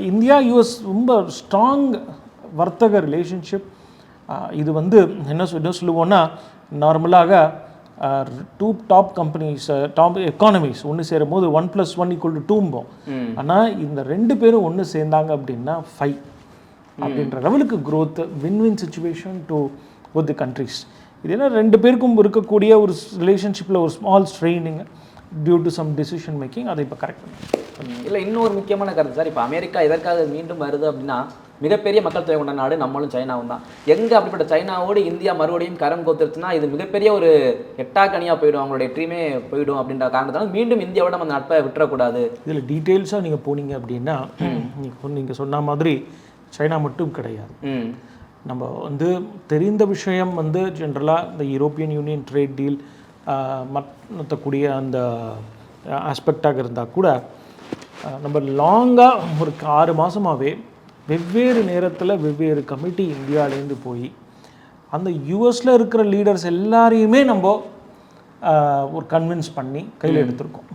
India US ரொம்ப strong வர்த்தக relationship. இது வந்து என்ன சொல்லுவோன்னா, நார்மலாக two top companies, top economies ஒன்று சேரும் போது 1+1 = 2. ஆனால் இந்த 2 பேரும் ஒன்று சேர்ந்தாங்க அப்படின்னா 5 அப்படின்ற லெவலுக்கு growth, win win situation to both the countries. இது என்ன 2 பேருக்கும் இருக்கக்கூடிய ஒரு ரிலேஷன்ஷிப்பில் ஒரு small straining due to some decision making, அதை இப்போ கரெக்ட் பண்ணி. இல்லை, இன்னொரு முக்கியமான கருத்து சார். இப்போ அமெரிக்கா எதற்காக மீண்டும் வருது அப்படின்னா, மிகப்பெரிய மக்கள் தொகை கொண்ட நாடு நம்மளும் சைனாவும் தான். எங்கே அப்படிப்பட்ட சைனாவோடு இந்தியா மறுபடியும் கரம் கோத்துருச்சுன்னா இது மிகப்பெரிய ஒரு எட்டாக்கனியாக போயிடும், அவங்களுடைய ட்ரீமே போயிடும் அப்படின்ற காரணத்தால் மீண்டும் இந்தியாவோட நம்ம நட்பை விட்டுறக்கூடாது. இதில் டீட்டெயில்ஸாக நீங்கள் போனீங்க அப்படின்னா, நீங்கள் சொன்ன மாதிரி சைனா மட்டும் கிடையாது. நம்ம வந்து தெரிந்த விஷயம் வந்து ஜென்ரலாக இந்த யூரோப்பியன் யூனியன் ட்ரேட் டீல் மற்றக்கூடிய அந்த ஆஸ்பெக்டாக இருந்தால் கூட, நம்ம லாங்காக ஒரு 6 மாதமாகவே வெவ்வேறு நேரத்தில் வெவ்வேறு கமிட்டி இந்தியாவிலேருந்து போய் அந்த யூஎஸில் இருக்கிற லீடர்ஸ் எல்லாரையுமே நம்ம ஒரு கன்வின்ஸ் பண்ணி கையில் எடுத்திருக்கோம்.